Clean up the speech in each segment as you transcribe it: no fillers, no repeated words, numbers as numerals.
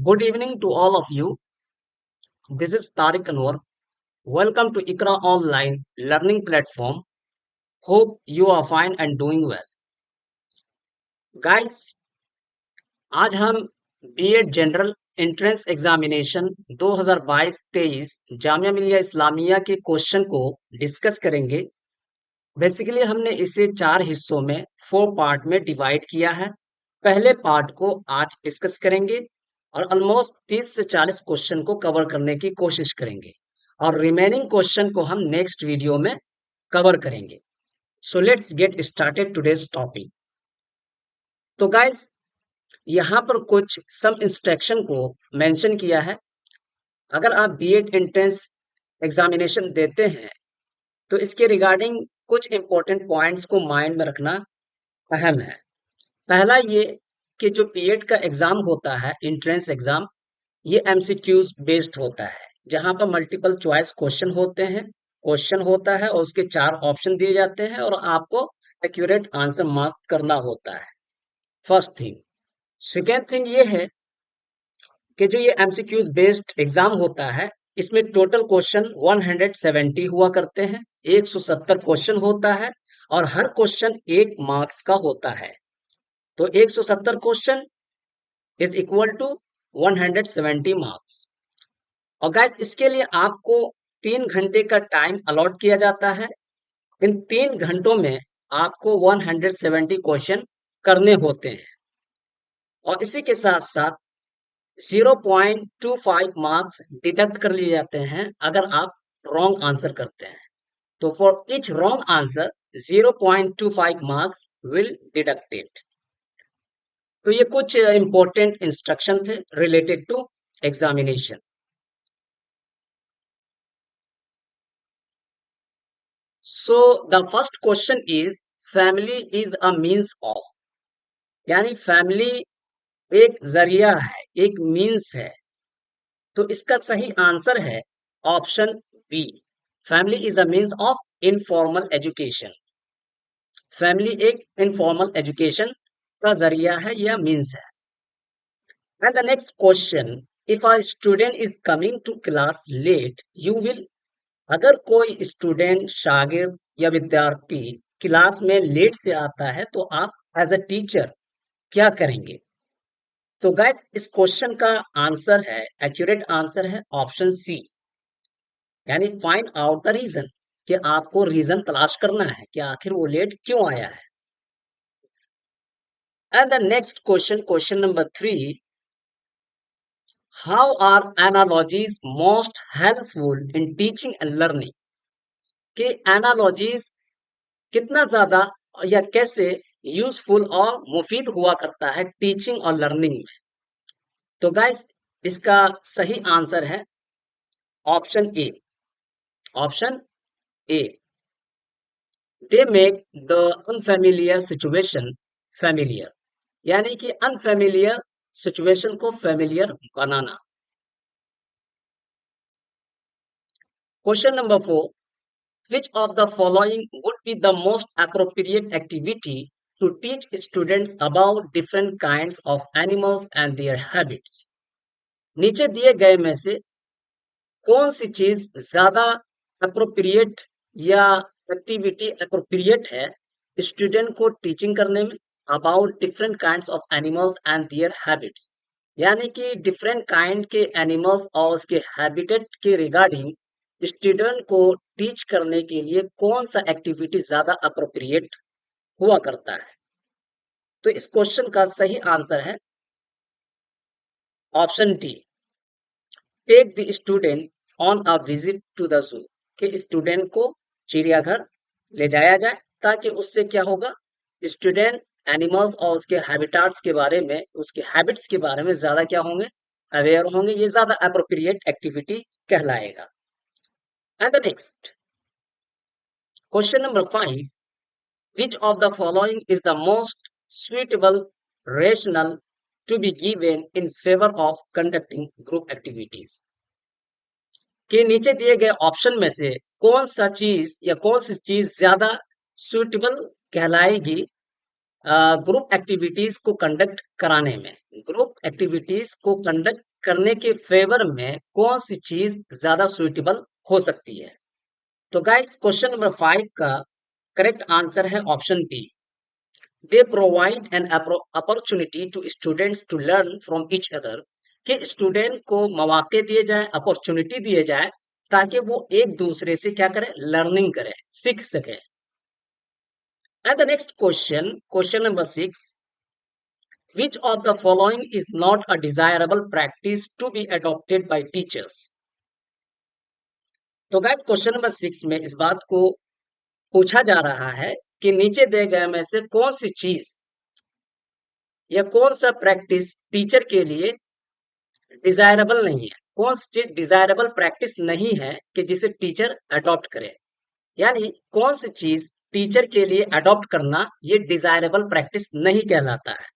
Good evening to all of you. This is Tariq Anwar. Welcome to ICRA Online Learning Platform. Hope you are fine and doing well. Guys, आज हम B Ed general entrance examination 2022-23 Jamia Millia Islamia के question को discuss करेंगे। Basically हमने इसे 4 हिस्सों में 4 part में डिवाइड किया है। पहले पार्ट को आज डिस्कस करेंगे और ऑलमोस्ट 30 से 40 क्वेश्चन को कवर करने की कोशिश करेंगे और रिमेनिंग क्वेश्चन को हम नेक्स्ट वीडियो में कवर करेंगे। So let's get started today's topic. तो गाइस, यहाँ पर कुछ सम इंस्ट्रक्शन को मेंशन किया है। अगर आप बीएड एंट्रेंस एग्जामिनेशन देते हैं तो इसके रिगार्डिंग कुछ इंपॉर्टेंट पॉइंट्स को माइंड में रखना अहम है। पहला ये कि जो बीएड का एग्जाम होता है, एंट्रेंस एग्जाम, ये एमसीक्यूज बेस्ड होता है, जहां पर मल्टीपल चॉइस क्वेश्चन होते हैं, क्वेश्चन होता है और उसके 4 ऑप्शन दिए जाते हैं और आपको एक्यूरेट आंसर मार्क करना होता है। First thing. सेकेंड थिंग ये है कि जो ये एमसीक्यूज बेस्ड एग्जाम होता है, इसमें टोटल क्वेश्चन 170 हुआ करते हैं। 170 क्वेश्चन होता है और हर क्वेश्चन 1 मार्क्स का होता है। तो 170 question is equal to 170 marks. और गाइस, इसके लिए आपको 3 घंटे का टाइम अलॉट किया जाता है। इन 3 घंटों में आपको 170 क्वेश्चन करने होते हैं और इसी के साथ साथ 0.25 मार्क्स डिडक्ट कर लिए जाते हैं अगर आप रॉन्ग आंसर करते हैं। तो for each wrong answer 0.25 marks will deducted. तो ये कुछ इंपॉर्टेंट इंस्ट्रक्शन थे related to examination. So the first question is family is a means of, यानी फैमिली एक जरिया है, एक मीन्स है। तो इसका सही आंसर है option B, family is a means of informal education. Family एक इनफॉर्मल एजुकेशन का जरिया है या मीन्स है। And the next question, if a student is coming to class late you will, अगर कोई स्टूडेंट, शागिर्द या विद्यार्थी क्लास में लेट से आता है तो आप एज अ टीचर क्या करेंगे? तो गाइस, इस क्वेश्चन का आंसर है, एक्यूरेट आंसर है ऑप्शन सी, यानी फाइंड आउट द रीजन, कि आपको रीजन तलाश करना है कि आखिर वो लेट क्यों आया है। And the next question, question number 3, how are analogies most helpful in teaching and learning? कि एनालॉजीज कितना ज्यादा या कैसे यूजफुल और मुफीद हुआ करता है टीचिंग और लर्निंग में? तो गाइस, इसका सही आंसर है option A, option A, they make the unfamiliar situation familiar, यानी कि अनफेमिलियर सिचुएशन को familiar banana. Question number 4, which of the following would be the most appropriate activity to teach students about different kinds of animals and their habits? नीचे दिए गए में से कौन सी चीज ज्यादा अप्रोप्रिएट या एक्टिविटी अप्रोप्रिएट है स्टूडेंट को टीचिंग करने में about different kinds of animals and their habits, यानी कि डिफरेंट काइंड के एनिमल्स और उसके हैबिटेट के रिगार्डिंग स्टूडेंट को टीच करने के लिए कौन सा एक्टिविटी ज्यादा अप्रोप्रिएट हुआ करता है? तो इस क्वेश्चन का सही आंसर है option D, take the student on a visit to the zoo, कि स्टूडेंट को चिड़ियाघर ले जाया जाए ताकि उससे क्या होगा, स्टूडेंट एनिमल्स और उसके हैबिटाट्स के बारे में, उसके हैबिट्स के बारे में ज्यादा क्या होंगे, अवेयर होंगे। ये ज्यादा अप्रोप्रिएट एक्टिविटी कहलाएगा। And the next question number 5, which of the following is the most suitable rationale to be given in favor of conducting group activities? के नीचे दिए गए ऑप्शन में से कौन सा चीज या कौन सी चीज ज्यादा सुटेबल कहलाएगी ग्रुप एक्टिविटीज को कंडक्ट कराने में? ग्रुप एक्टिविटीज को कंडक्ट करने के फेवर में कौन सी चीज ज्यादा सुइटेबल हो सकती है? तो गाइस क्वेश्चन नंबर 5 का करेक्ट आंसर है option B. They provide an opportunity to students to learn from each other, कि स्टूडेंट को मौके दिए जाए, अपॉर्चुनिटी दिए जाए, ताकि वो एक दूसरे से क्या करे, लर्निंग करे, सीख सके। And the next question, question number 6, which of the following is not a desirable practice to be adopted by teachers? तो गाइस क्वेश्चन नंबर 6 में इस बात को पूछा जा रहा है कि नीचे दिए गए में से कौन सी चीज या कौन सा प्रैक्टिस टीचर के लिए डिजायरेबल नहीं है, कौन सी चीज डिजायरेबल प्रैक्टिस नहीं है कि जिसे टीचर अडॉप्ट करे, यानी कौन सी चीज टीचर के लिए अडॉप्ट करना ये डिजायरेबल प्रैक्टिस नहीं कहलाता है।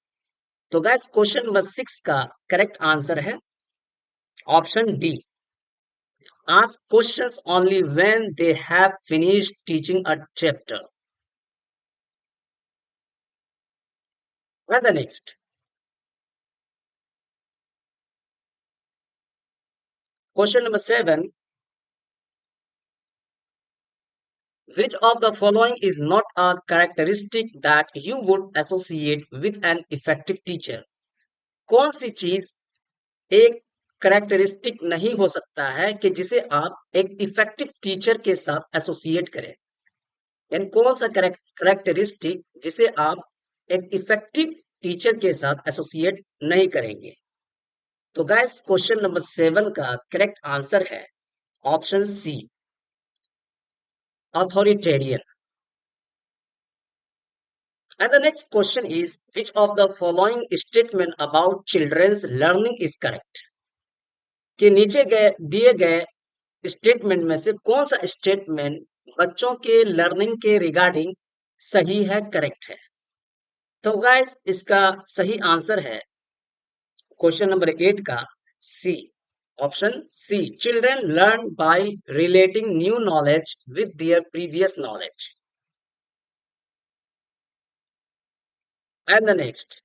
तो गाइस क्वेश्चन नंबर 6 का करेक्ट आंसर है option D. Ask questions only when they have finished teaching a chapter. And the next, question number 7, which of the following is not a characteristic that you would associate with an effective teacher? कौन सी चीज एक characteristic नहीं हो सकता है कि जिसे आप एक इफेक्टिव टीचर के साथ एसोसिएट करें, यानी कौन सा करेक्टरिस्टिक जिसे आप एक इफेक्टिव टीचर के साथ एसोसिएट नहीं करेंगे? तो गाइस क्वेश्चन नंबर 7 का करेक्ट आंसर है option C, authoritarian. And the next question is which of the following statement about childrens learning is correct? कि नीचे गए दिए गए स्टेटमेंट में से कौन सा स्टेटमेंट बच्चों के लर्निंग के रिगार्डिंग सही है, करेक्ट है? तो गाइस इसका सही आंसर है क्वेश्चन नंबर 8 का C, option C, children learn by relating new knowledge with their previous knowledge. And the next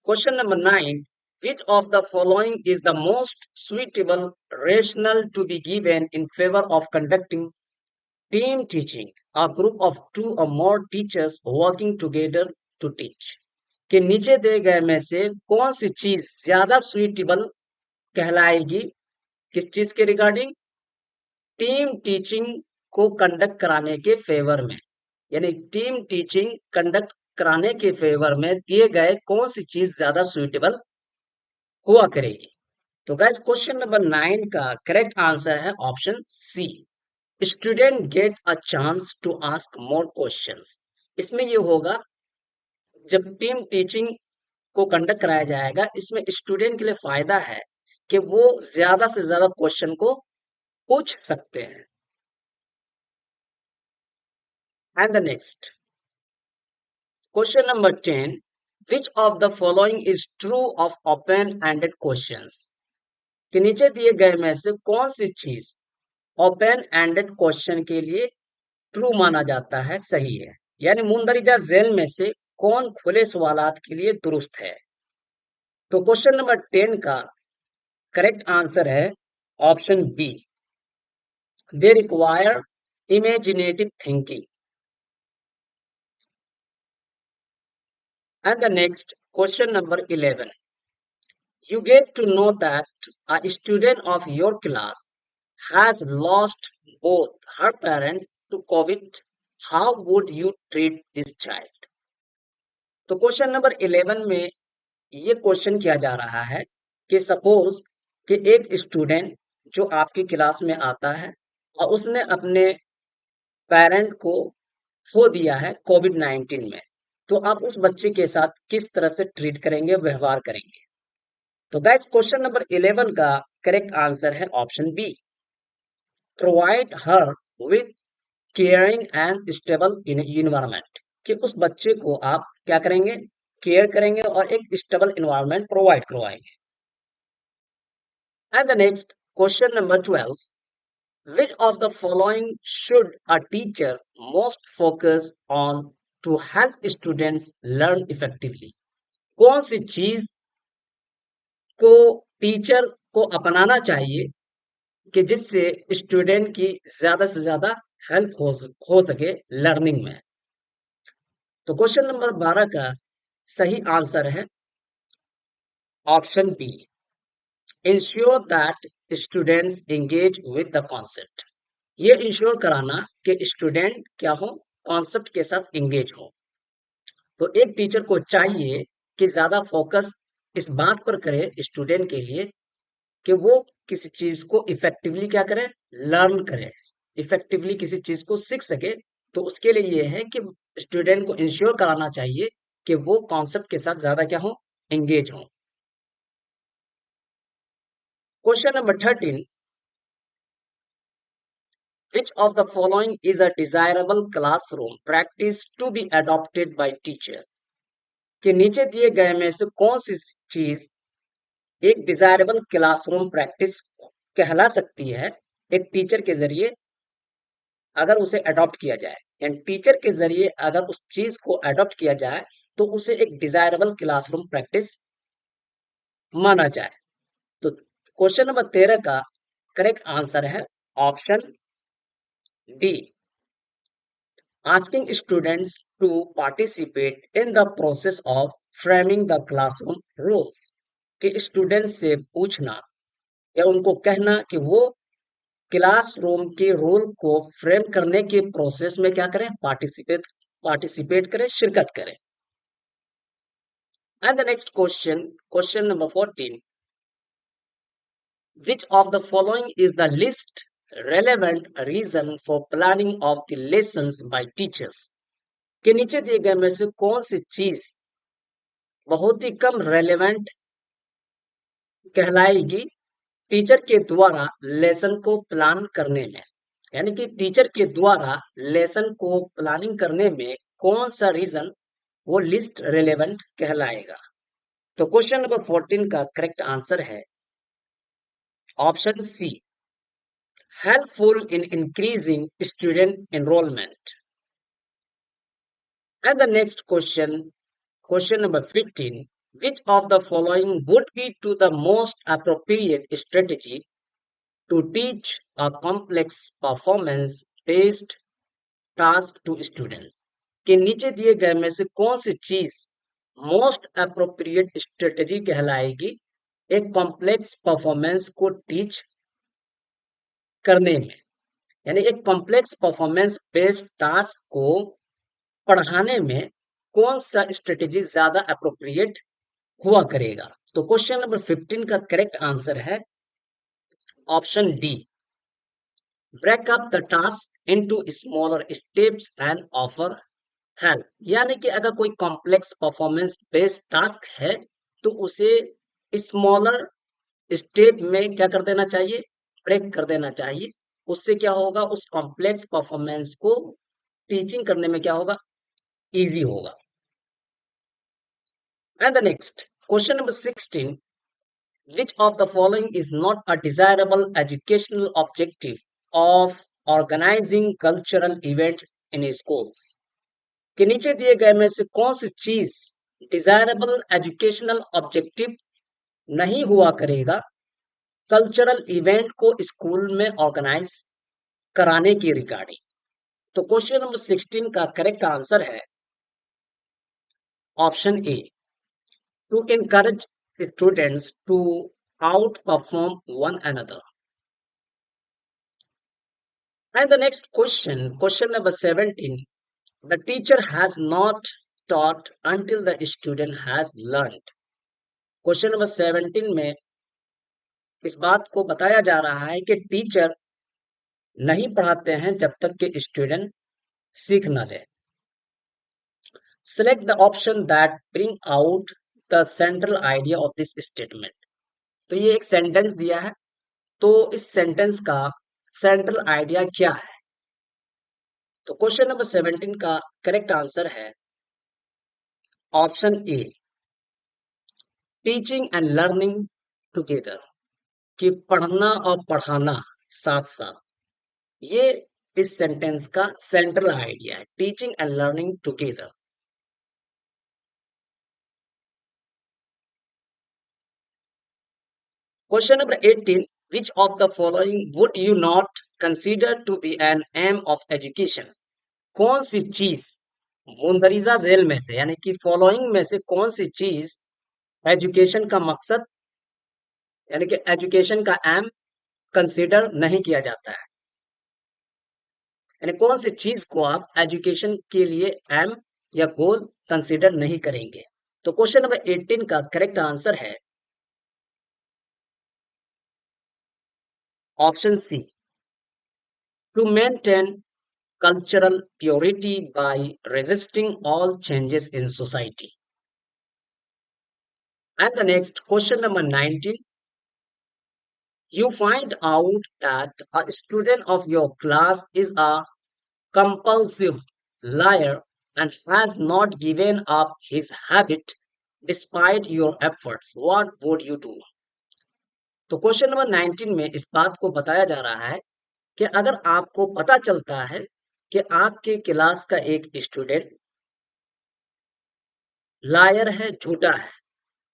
question number 9, which of the following is the most suitable rationale to be given in favor of conducting team teaching, a group of 2 or more teachers working together to teach? कि नीचे दिए गए में से कौन सी चीज ज्यादा सुइटेबल कहलाएगी, किस चीज के रिगार्डिंग? टीम टीचिंग को कंडक्ट कराने के फेवर में, यानी टीम टीचिंग कंडक्ट कराने के फेवर में दिए गए कौन सी चीज ज्यादा सुइटेबल हुआ करेगी? तो गाइस क्वेश्चन नंबर 9 का करेक्ट आंसर है option C, student get a chance to ask more questions. इसमें ये होगा जब टीम टीचिंग को कंडक्ट कराया जाएगा, इसमें स्टूडेंट के लिए फायदा है कि वो ज्यादा से ज्यादा क्वेश्चन को पूछ सकते हैं। And the next question number 10, which of the following is true of open ended questions? कि नीचे दिए गए में से कौन सी चीज ओपन एंडेड क्वेश्चन के लिए ट्रू माना जाता है, सही है, यानी मुंदरिजा जेल में से कौन खुले सवालात के लिए दुरुस्त है? तो क्वेश्चन नंबर 10 का करेक्ट आंसर है option B, they require imaginative thinking. And the next question number 11, you get to know that a student of your class has lost both her parent to COVID. How would you treat this child? तो question number 11 में ये question किया जा रहा है कि suppose कि एक स्टूडेंट जो आपकी क्लास में आता है और उसने अपने पेरेंट को खो दिया है कोविड-19 में, तो आप उस बच्चे के साथ किस तरह से ट्रीट करेंगे, व्यवहार करेंगे? तो गाइस क्वेश्चन नंबर 11 का करेक्ट आंसर है option B, provide her with caring and stable environment, कि उस बच्चे को आप क्या करेंगे, केयर करेंगे और एक स्टेबल इन्वायरमेंट प्रोवाइड करवाएंगे। And the next question number 12, which of the following should a teacher most focus on to help students learn effectively? कौन सी चीज को टीचर को अपनाना चाहिए कि जिससे स्टूडेंट की ज़्यादा से ज़्यादा हेल्प हो सके लर्निंग में। तो क्वेश्चन नंबर 12 का सही आंसर है option B, ensure that students engage with the concept. ये इंश्योर कराना कि स्टूडेंट क्या हो, कॉन्सेप्ट के साथ एंगेज हो। तो एक टीचर को चाहिए कि ज़्यादा फोकस इस बात पर करे स्टूडेंट के लिए कि वो किसी चीज को इफेक्टिवली क्या करे, लर्न करे, इफेक्टिवली किसी चीज को सीख सके। तो उसके लिए ये है कि स्टूडेंट को इंश्योर कराना चाहिए कि वो कॉन्सेप्ट के साथ ज्यादा क्या हो, एंगेज हो। Question number 13, which of the following is a desirable classroom practice to be adopted by teacher? कि नीचे दिए गए में से कौन सी चीज एक डिजायरेबल क्लासरूम प्रैक्टिस कहला सकती है एक टीचर के जरिए अगर उसे अडॉप्ट किया जाए, यानी टीचर के जरिए अगर उस चीज को अडॉप्ट किया जाए तो उसे एक डिजायरेबल क्लासरूम प्रैक्टिस माना जाए। तो क्वेश्चन नंबर 13 का करेक्ट आंसर है option D, asking students to participate in the process of framing the classroom rules. कि स्टूडेंट से पूछना या उनको कहना कि वो क्लासरूम के रूल को फ्रेम करने के प्रोसेस में क्या करें, पार्टिसिपेट करें, शिरकत करें। And the next question, question number 14. Which of the following is the least relevant reason for planning of the lessons by teachers? के नीचे दिए गए में से कौन सी चीज बहुत ही कम रेलेवेंट कहलाएगी टीचर के द्वारा लेसन को प्लान करने में? यानी कि टीचर के द्वारा लेसन को प्लानिंग करने में कौन सा रीजन वो लिस्ट रेलेवेंट कहलाएगा? तो क्वेश्चन नंबर 14 का करेक्ट आंसर है option C, helpful in increasing student enrollment. And the next question, question number 15, which of the following would be to the most appropriate strategy to teach a complex performance based task to students? के नीचे दिए गए में से कौन सी चीज most appropriate strategy कहलाएगी एक कॉम्प्लेक्स परफॉर्मेंस को टीच करने में? यानी एक कॉम्प्लेक्स परफॉर्मेंस बेस्ड टास्क को पढ़ाने में कौन सा स्ट्रेटेजी ज्यादा अप्रोप्रिएट हुआ करेगा? तो क्वेश्चन नंबर 15 का करेक्ट आंसर है option D, break up the task into smaller steps and offer help. यानी कि अगर कोई कॉम्प्लेक्स परफॉर्मेंस बेस्ड टास्क है तो उसे स्मॉलर स्टेप में क्या कर देना चाहिए, ब्रेक कर देना चाहिए। उससे क्या होगा, उस कॉम्प्लेक्स परफॉर्मेंस को टीचिंग करने में क्या होगा, इजी होगा। And the next question number 16, which of the following is not a desirable educational objective of organizing cultural events in schools? के नीचे दिए गए में से कौन सी चीज डिजायरेबल एजुकेशनल ऑब्जेक्टिव नहीं हुआ करेगा कल्चरल इवेंट को स्कूल में ऑर्गेनाइज कराने की रिगार्डिंग? तो क्वेश्चन नंबर 16 का करेक्ट आंसर है option A, to encourage students to outperform one another. And the next question, question number 17, the teacher has not taught until the student has learned. Question number 17 में इस बात को बताया जा रहा है कि टीचर नहीं पढ़ाते हैं जब तक कि स्टूडेंट सीख न ले। Select the option that bring out the central idea of this statement. तो ये एक सेंटेंस दिया है, तो इस सेंटेंस का सेंट्रल आइडिया क्या है? तो क्वेश्चन नंबर 17 का करेक्ट आंसर है option A, teaching and learning together. कि पढ़ना और पढ़ाना साथ साथ, ये इस सेंटेंस का सेंट्रल आइडिया है, teaching and learning together. Question number 18. Which of the following would you not consider to be an aim of education? कौन सी चीज मुंदरिजा झेल में से यानी कि फॉलोइंग में से कौन सी चीज एजुकेशन का मकसद यानी कि एजुकेशन का एम कंसीडर नहीं किया जाता है, यानी कौन सी चीज को आप एजुकेशन के लिए एम या गोल कंसीडर नहीं करेंगे? तो क्वेश्चन नंबर 18 का करेक्ट आंसर है option C, to maintain cultural purity by resisting all changes in society. And the next question number 19. You find out that a student of your class is a compulsive liar and has not given up his habit despite your efforts. What would you do? तो question number 19 में इस बात को बताया जा रहा है कि अगर आपको पता चलता है कि आपके क्लास का एक स्टूडेंट लायर है, झूठा है,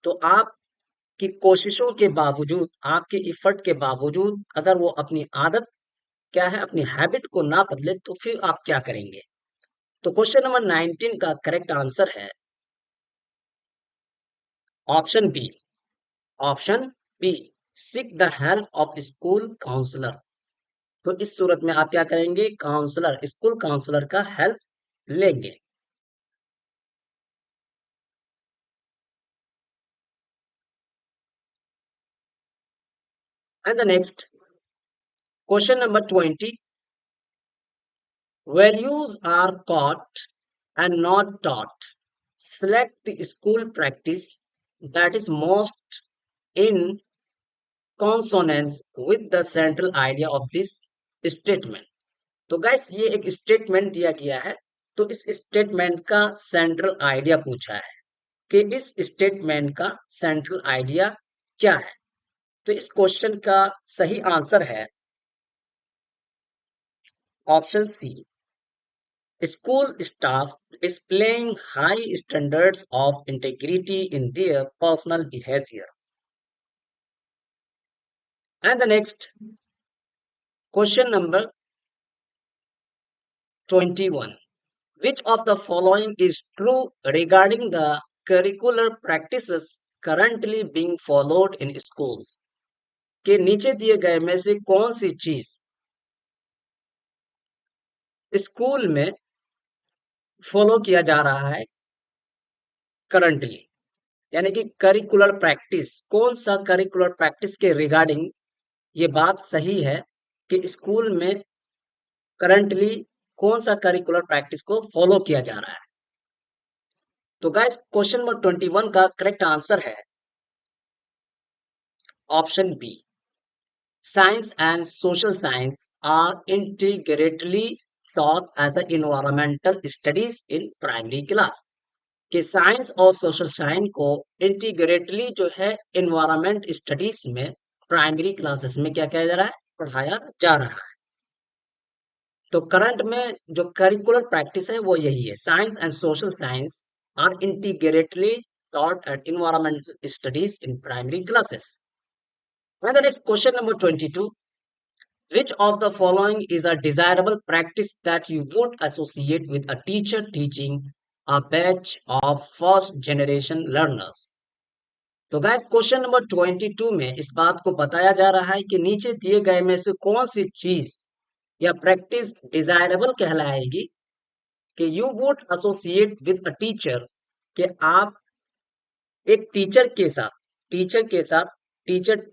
तो आपकी कोशिशों के बावजूद, आपके एफर्ट के बावजूद अगर वो अपनी आदत क्या है, अपनी हैबिट को ना बदले तो फिर आप क्या करेंगे? तो क्वेश्चन नंबर 19 का करेक्ट आंसर है option B. Option B, seek the help of school counsellor. तो इस सूरत में आप क्या करेंगे? काउंसलर, स्कूल काउंसलर का हेल्प लेंगे। And the next question number 20. Values are caught and not taught. Select the school practice that is most in consonance with the central idea of this statement. तो guys ये एक statement दिया गया है, तो इस स्टेटमेंट का सेंट्रल आइडिया पूछा है कि इस स्टेटमेंट का सेंट्रल आइडिया क्या है? तो इस क्वेश्चन का सही आंसर है option C, school staff displaying high standards of integrity in their personal behavior. And the next question number 21. Which of the following is true regarding the curricular practices currently being followed in schools? के नीचे दिए गए में से कौन सी चीज school में फॉलो किया जा रहा है करंटली, यानी कि करिकुलर प्रैक्टिस, कौन सा करिकुलर प्रैक्टिस के रिगार्डिंग ये बात सही है कि स्कूल में करंटली कौन सा करिकुलर प्रैक्टिस को फॉलो किया जा रहा है? तो गाइस क्वेश्चन नंबर 21 का करेक्ट आंसर है option B, science and social science are integratedly taught as a environmental studies in primary class. कि साइंस और सोशल साइंस को इंटीग्रेटली जो है एनवायरमेंट स्टडीज में प्राइमरी क्लासेस में क्या किया जा रहा है? पढ़ाया जा रहा है। तो करंट में जो करिकुलर प्रैक्टिस है वो यही है, science and social science are integratedly taught at environmental studies in primary classes. And the next question number 22. Which of the following is a desirable practice that you would associate with a teacher teaching a batch of first generation learners? तो gas question number 22 में इस बात को बताया जा रहा है कि नीचे दिए गए में से कौन सी चीज या प्रैक्टिस डिजायरेबल कहलाएगी कि you would associate with a teacher, कि आप एक टीचर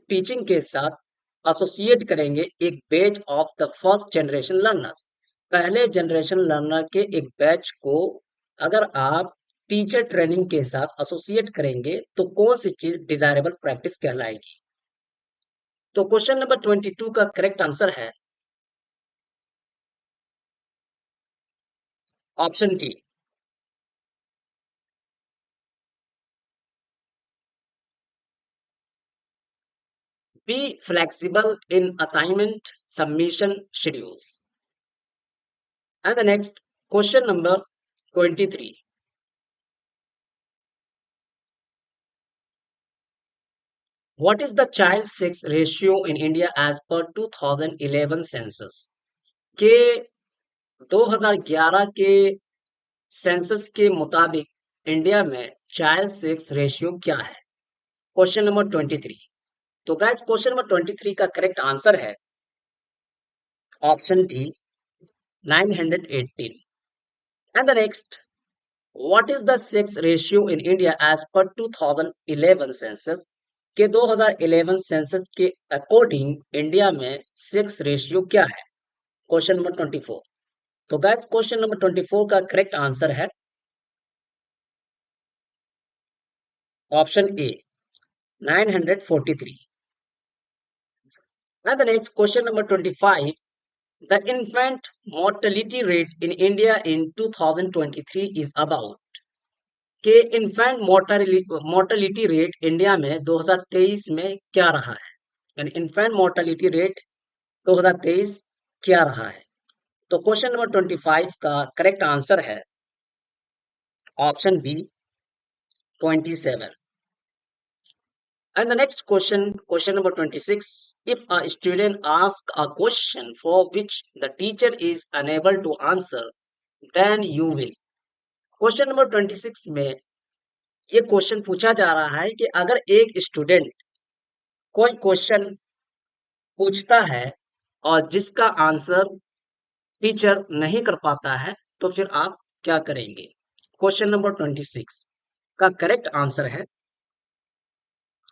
टीचिंग के साथ एसोसिएट करेंगे एक batch of the first generation learners, पहले जनरेशन लर्नर के एक बैच को अगर आप टीचर ट्रेनिंग के साथ एसोसिएट करेंगे तो कौन सी चीज डिजायरेबल प्रैक्टिस कहलाएगी? तो क्वेश्चन नंबर 22 का करेक्ट आंसर है option D, be flexible in assignment submission schedules. And the next question number 23. What is the child sex ratio in India as per 2011 census? के 2011 के सेंसस के मुताबिक India में child sex ratio क्या है? Question number 23। तो guys question number 23 का correct answer है option D 918। And the next, what is the sex ratio in India as per 2011 census? के 2011 सेंसस के अकॉर्डिंग इंडिया में सेक्स रेशियो क्या है? Question number 24। तो गाइस क्वेश्चन नंबर 24 का करेक्ट आंसर है option A 943। And the next question number 25, the infant mortality rate in India in 2023 is about कि infant mortality rate India में 2023 में क्या रहा है? यानी infant mortality rate 2023 क्या रहा है? तो क्वेश्चन नंबर 25 का करेक्ट आंसर है option B 27। And the next question, question number 26. If a student asks a question for which the teacher is unable to answer, then you will. Question number 26 में ये question पूछा जा रहा है कि अगर एक स्टूडेंट कोई क्वेश्चन पूछता है और जिसका आंसर टीचर नहीं कर पाता है तो फिर आप क्या करेंगे? क्वेश्चन नंबर 26 का करेक्ट आंसर है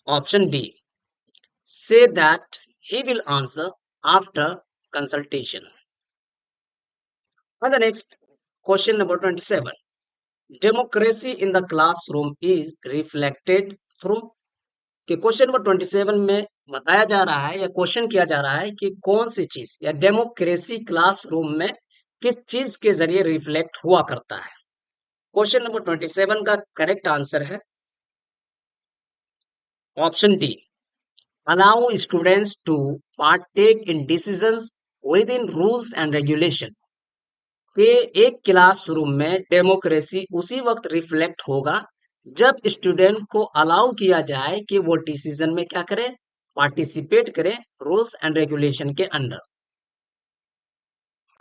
option D, say that he will answer after consultation. And the next question number 27. Democracy in the classroom is reflected through कि क्वेश्चन नंबर 27 में बताया जा रहा है या क्वेश्चन किया जा रहा है कि कौन सी चीज या डेमोक्रेसी क्लासरूम में किस चीज के जरिए रिफ्लेक्ट हुआ करता है? क्वेश्चन नंबर 27 का करेक्ट आंसर है option D, allow students to partake in decisions within rules and regulation कि एक क्लासरूम में डेमोक्रेसी उसी वक्त रिफ्लेक्ट होगा जब स्टूडेंट को अलाउ किया जाए कि वो डिसीजन में क्या करे, पार्टिसिपेट करे रूल्स एंड रेगुलेशन के under.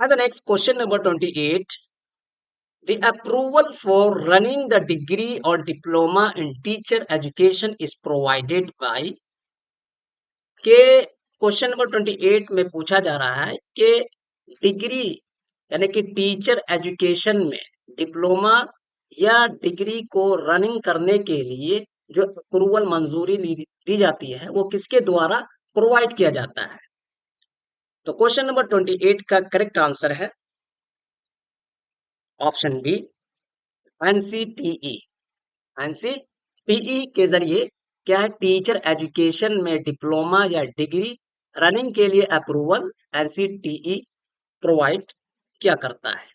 The next question number 28, the approval for running the degree or diploma in teacher education is provided by के क्वेश्चन नंबर 28 में पूछा जा रहा है कि डिग्री यानी कि टीचर एजुकेशन में डिप्लोमा या डिग्री को रनिंग करने के लिए जो अप्रूवल मंजूरी दी जाती है वो किसके द्वारा प्रोवाइड किया जाता है? तो क्वेश्चन नंबर 28 का करेक्ट आंसर है ऑप्शन बी एनसीटीई। एनसीटीई के जरिए क्या है, टीचर एजुकेशन में डिप्लोमा या डिग्री रनिंग के लिए अप्रूवल एनसीटीई प्रोवाइड क्या करता है?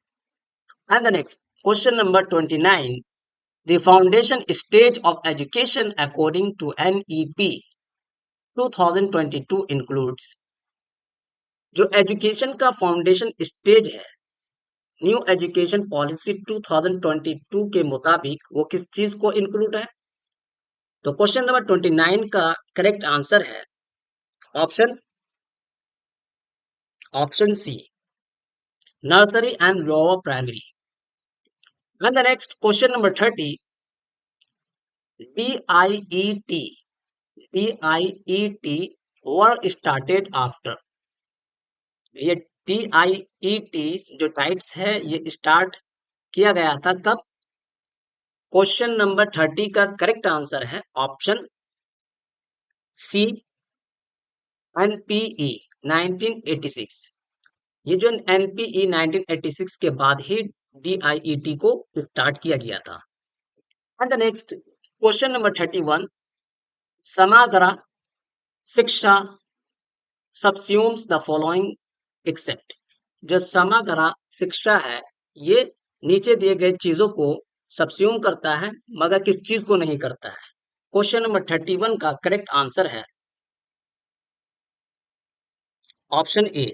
And the next question number 29, the foundation stage of education according to NEP 2022 includes जो एजुकेशन का फाउंडेशन स्टेज है न्यू एजुकेशन पॉलिसी 2022 के मुताबिक वो किस चीज को इंक्लूड है? तो क्वेश्चन नंबर 29 का करेक्ट आंसर है option C nursery and lower primary. And the next question number 30, DIET were started after ये DIET जो टाइप्स है ये स्टार्ट किया गया था कब? क्वेश्चन नंबर 30 का करेक्ट आंसर है ऑप्शन सी एनपीई 1986। ये जो एनपीई 1986 के बाद ही DIET को स्टार्ट किया गया था। And the next question number 31, समग्र शिक्षा सबस्यूम्स द फॉलोइंग एक्सेप्ट जो समग्र शिक्षा है ये नीचे दिए गए चीजों को सबस्यूम करता है मगर किस चीज को नहीं करता है? क्वेश्चन नंबर 31 का करेक्ट आंसर है ऑप्शन ए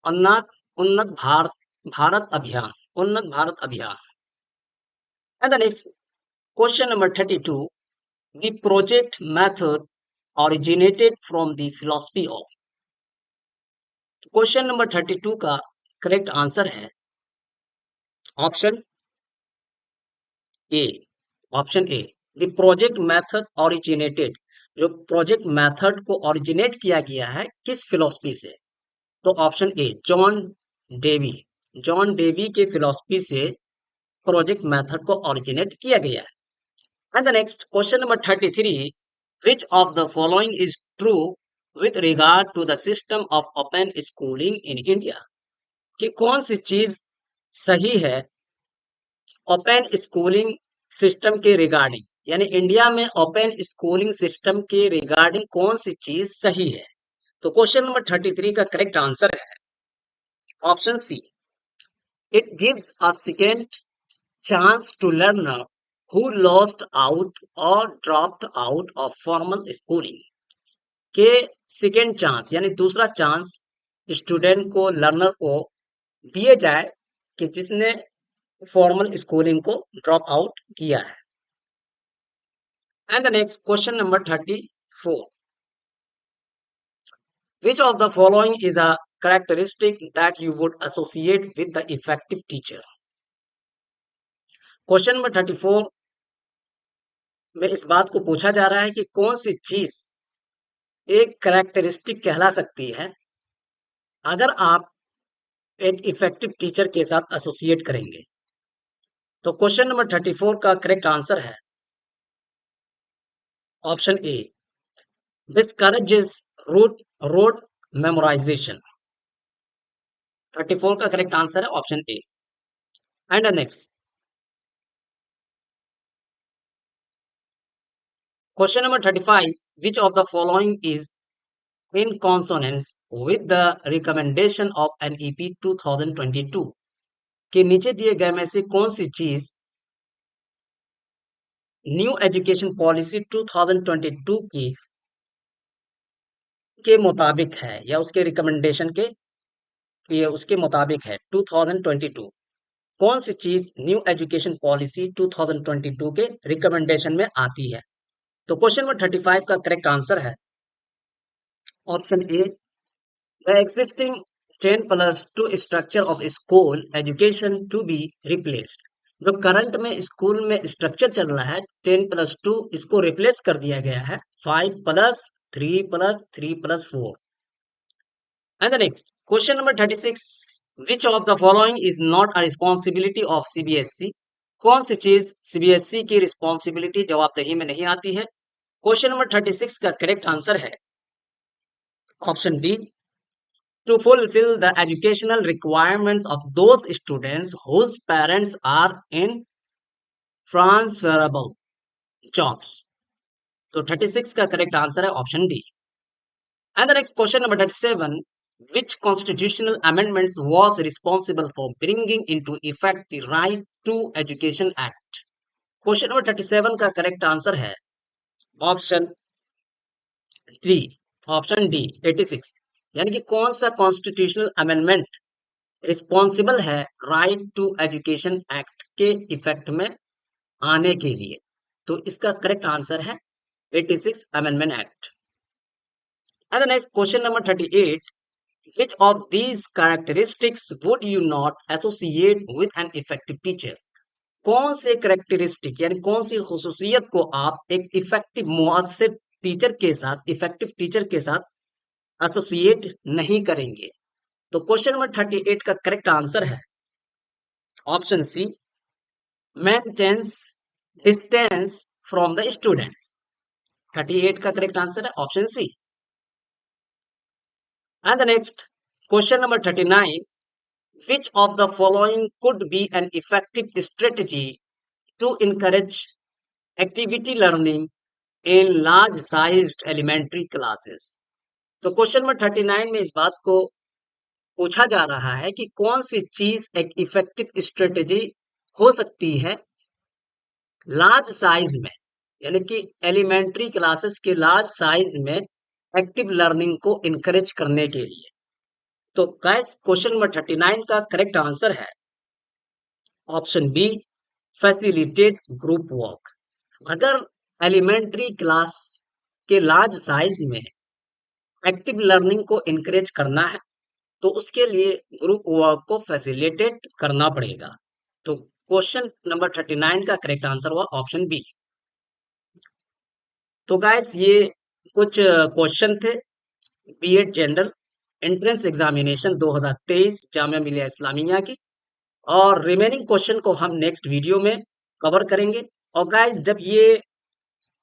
उन्नत उन्नत भारत अभियान उन्नत भारत अभियान। And the next question number 32, The project method originated from the philosophy of। Question number 32 का करेक्ट आंसर है option A. Option A, the project method originated. जो प्रोजेक्ट मेथड को ओरिजिनेट किया गया है किस फिलॉसफी से? तो option A, John Dewey. John Dewey के फिलॉसफी से प्रोजेक्ट मेथड को ओरिजिनेट किया गया है। And the next question number 33, which of the following is true with regard to the system of open schooling in India? कि कौन सी चीज सही है ओपन स्कूलिंग सिस्टम के रिगार्डिंग, यानी इंडिया में ओपन स्कूलिंग सिस्टम के रिगार्डिंग कौन सी चीज सही है? तो क्वेश्चन नंबर 33 का करेक्ट आंसर है option C, it gives a second chance to learner who lost out or dropped out of formal schooling। के सेकेंड चांस यानी दूसरा चांस स्टूडेंट को, लर्नर को दिए जाए कि जिसने फॉर्मल स्कूलिंग को ड्रॉप आउट किया है। And the next question number 34, which of the following is a characteristic that you would associate with the effective teacher? Question number 34 में इस बात को पूछा जा रहा है कि कौन सी चीज एक कैरेक्टरिस्टिक कहला सकती है अगर आप एक इफेक्टिव टीचर के साथ एसोसिएट करेंगे। तो क्वेश्चन नंबर 34 का करेक्ट आंसर है ऑप्शन ए, डिस्करेजेस रोड मेमोराइजेशन। 34 का करेक्ट आंसर है option A. And next question number 35, which of the following is in consonance with the recommendation of NEP 2022? के नीचे दिए गए में से कौन सी चीज न्यू एजुकेशन पॉलिसी 2022 के मुताबिक है या उसके रिकमेंडेशन के ये उसके मुताबिक है? 2022 कौन सी चीज न्यू एजुकेशन पॉलिसी 2022 के रिकमेंडेशन में आती है? तो क्वेश्चन नंबर 35 का करेक्ट आंसर है option A, the existing 10+2 structure of school education to be replaced। जो करंट में स्कूल में स्ट्रक्चर चल रहा है 10+2, इसको रिप्लेस कर दिया गया है 5+3+3+4। And the next question number 36, which of the following is not a responsibility of CBSE? कौन सी चीज सीबीएसई की रिस्पॉन्सिबिलिटी जवाबदेही में नहीं आती है? क्वेश्चन नंबर 36 का करेक्ट आंसर है option B, to fulfill the educational requirements of those students whose parents are in transferable jobs। तो 36 का करेक्ट आंसर है option D. And the next question number 37, which constitutional amendments was responsible for bringing into effect the right to education act? Question number 37 का correct answer है option D. Option D 86, यानी कि कौन सा constitutional amendment responsible है right to education act के effect में आने के लिए? तो इसका करेक्ट आंसर है 86 amendment act. And the next question number 38, which of these characteristics would you not associate with an effective teacher? कौन से कैरेक्टरिस्टिक यानी कौन सी खुसूसियत को आप एक इफेक्टिव मुअस्सिर टीचर के साथ, इफेक्टिव टीचर के साथ एसोसिएट नहीं करेंगे? तो क्वेश्चन नंबर 38 का करेक्ट आंसर है option C, maintains distance from the students. 38 का करेक्ट आंसर है option C. And the next question number 39, which of the following could be an effective strategy to encourage activity learning in large sized elementary classes? तो question number 39 में इस बात को पूछा जा रहा है कि कौन सी चीज एक इफेक्टिव स्ट्रेटेजी हो सकती है लार्ज साइज में, यानी कि एलिमेंट्री क्लासेस के लार्ज साइज में एक्टिव लर्निंग को इनकरेज करने के लिए। तो गाइस क्वेश्चन नंबर 39 का करेक्ट आंसर है option B, facilitate group work. अगर एलिमेंट्री क्लास के लार्ज साइज में एक्टिव लर्निंग को इनकरेज करना है, तो उसके लिए ग्रुप वर्क को फैसिलिटेट करना पड़ेगा। तो क्वेश्चन नंबर 39 का करेक्ट आंसर हुआ ऑप्शन बी। तो गाइस ये कुछ क्वेश्चन थे BEd general entrance examination 2023 Jamia Millia Islamia की, और रिमेनिंग क्वेश्चन को हम नेक्स्ट वीडियो में कवर करेंगे। और गाइस जब ये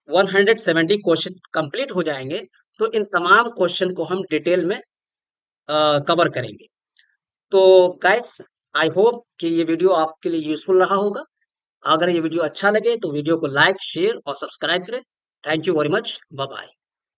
170 क्वेश्चन कंप्लीट हो जाएंगे, तो इन तमाम क्वेश्चन को हम डिटेल में कवर करेंगे। तो गाइस आई होप कि ये वीडियो आपके लिए यूजफुल रहा होगा। अगर ये वीडियो अच्छा लगे तो वीडियो को लाइक शेयर और सब्सक्राइब करें। Thank you very much. Bye bye.